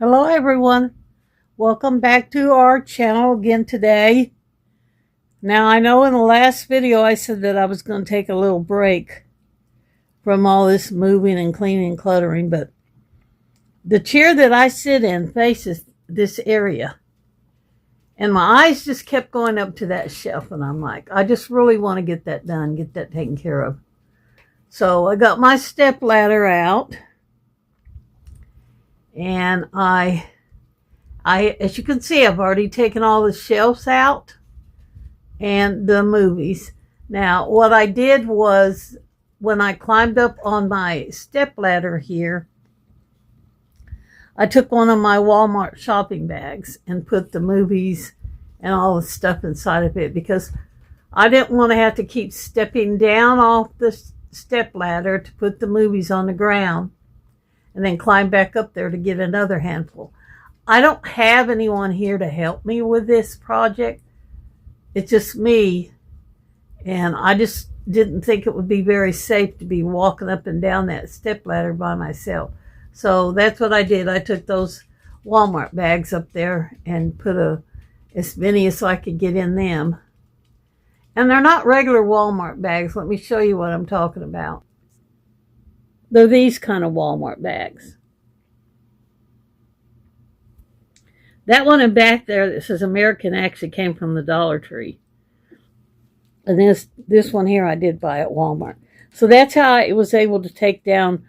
Hello everyone, welcome back to our channel again today. Now I know in the last video I said that I was going to take a little break from all this moving and cleaning and cluttering, but the chair that I sit in faces this area and my eyes just kept going up to that shelf, and I'm like, I just really want to get that done, get that taken care of. So I got my step ladder out, and I as you can see, I've already taken all the shelves out and the movies. Now what I did was, when I climbed up on my step ladder here, I took one of my Walmart shopping bags and put the movies and all the stuff inside of it, because I didn't want to have to keep stepping down off the step ladder to put the movies on the ground and then climb back up there to get another handful. I don't have anyone here to help me with this project. It's just me, and I just didn't think it would be very safe to be walking up and down that step ladder by myself. So that's what I did. I took those Walmart bags up there and put as many as I could get in them. And they're not regular Walmart bags. Let me show you what I'm talking about. They're these kind of Walmart bags. That one in back there that says American actually came from the Dollar Tree. And this one here I did buy at Walmart. So that's how I was able to take down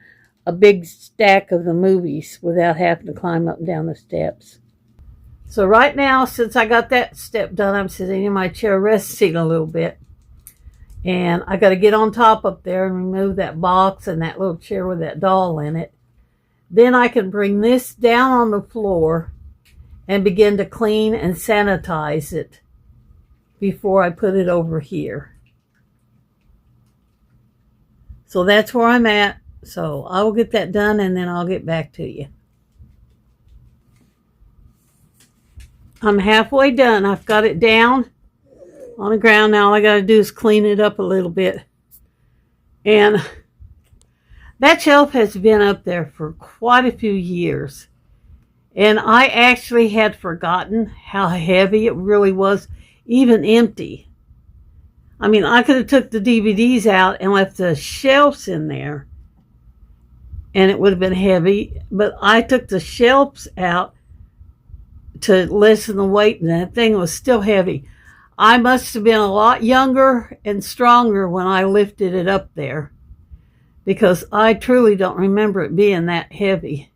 a big stack of the movies without having to climb up and down the steps. So right now, since I got that step done, I'm sitting in my chair resting a little bit. And I got to get on top up there and remove that box and that little chair with that doll in it. Then I can bring this down on the floor and begin to clean and sanitize it before I put it over here. So that's where I'm at. So I will get that done and then I'll get back to you. I'm halfway done. I've got it down on the ground. Now all I got to do is clean it up a little bit. And that shelf has been up there for quite a few years. And I actually had forgotten how heavy it really was, even empty. I mean, I could have took the DVDs out and left the shelves in there, and it would have been heavy. But I took the shelves out to lessen the weight, and that thing was still heavy. I must have been a lot younger and stronger when I lifted it up there, because I truly don't remember it being that heavy.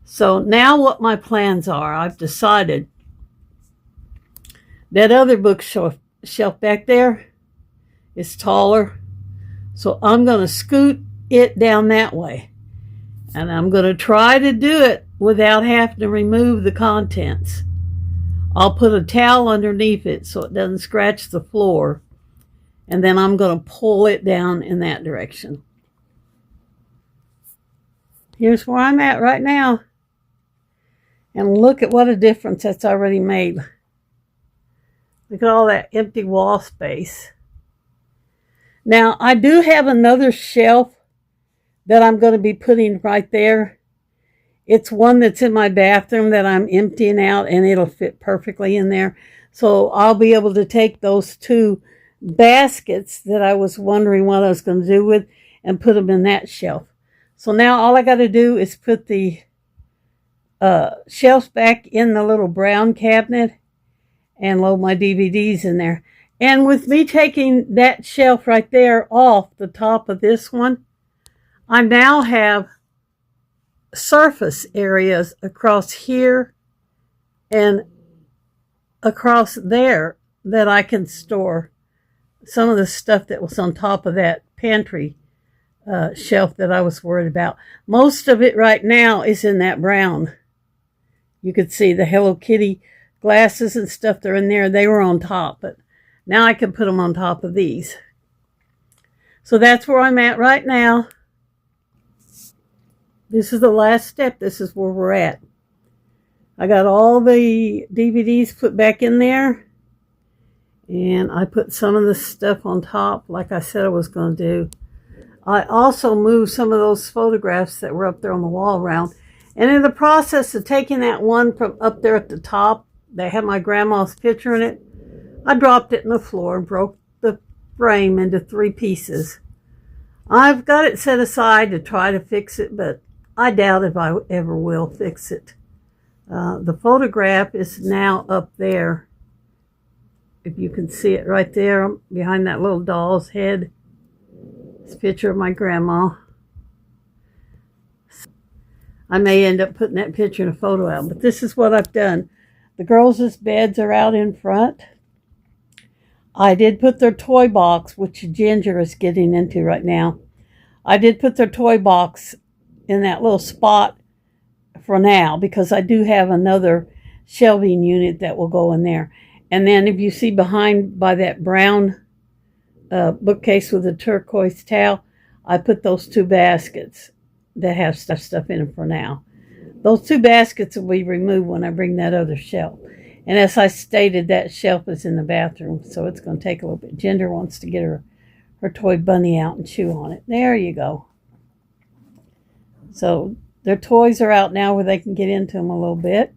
So now what my plans are, I've decided that other bookshelf back there is taller. So I'm going to scoot it down that way. And I'm going to try to do it without having to remove the contents. I'll put a towel underneath it so it doesn't scratch the floor. And then I'm going to pull it down in that direction. Here's where I'm at right now. And look at what a difference that's already made. Look at all that empty wall space. Now, I do have another shelf that I'm going to be putting right there. It's one that's in my bathroom that I'm emptying out, and it'll fit perfectly in there. So I'll be able to take those two baskets that I was wondering what I was going to do with and put them in that shelf. So now all I got to do is put the shelves back in the little brown cabinet and load my DVDs in there. And with me taking that shelf right there off the top of this one, I now have surface areas across here and across there that I can store some of the stuff that was on top of that pantry shelf that I was worried about. Most of it right now is in that brown. You could see the Hello Kitty glasses and stuff, they're in there. They were on top, but now I can put them on top of these. So that's where I'm at right now. This is the last step. This is where we're at. I got all the DVDs put back in there, and I put some of the stuff on top like I said I was going to do. I also moved some of those photographs that were up there on the wall around, And in the process of taking that one from up there at the top that had my grandma's picture in it, I dropped it in the floor and broke the frame into 3 pieces. I've got it set aside to try to fix it, but I doubt if I ever will fix it. The photograph is now up there. If you can see it right there behind that little doll's head. It's a picture of my grandma. I may end up putting that picture in a photo album, but this is what I've done. The girls' beds are out in front. I did put their toy box, which Ginger is getting into right now. I did put their toy box in that little spot for now, because I do have another shelving unit that will go in there. And then if you see behind by that brown bookcase with the turquoise towel, I put those 2 baskets that have stuff in them for now. Those 2 baskets will be removed when I bring that other shelf. And as I stated, that shelf is in the bathroom, so it's going to take a little bit. Ginger wants to get her toy bunny out and chew on it. There you go. So their toys are out now where they can get into them a little bit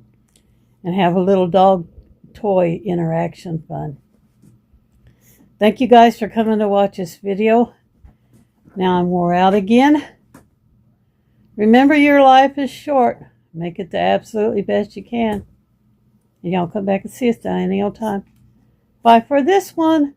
and have a little dog toy interaction fun. Thank you guys for coming to watch this video. Now I'm wore out again. Remember, your life is short. Make it the absolutely best you can. And y'all come back and see us at any old time. Bye for this one.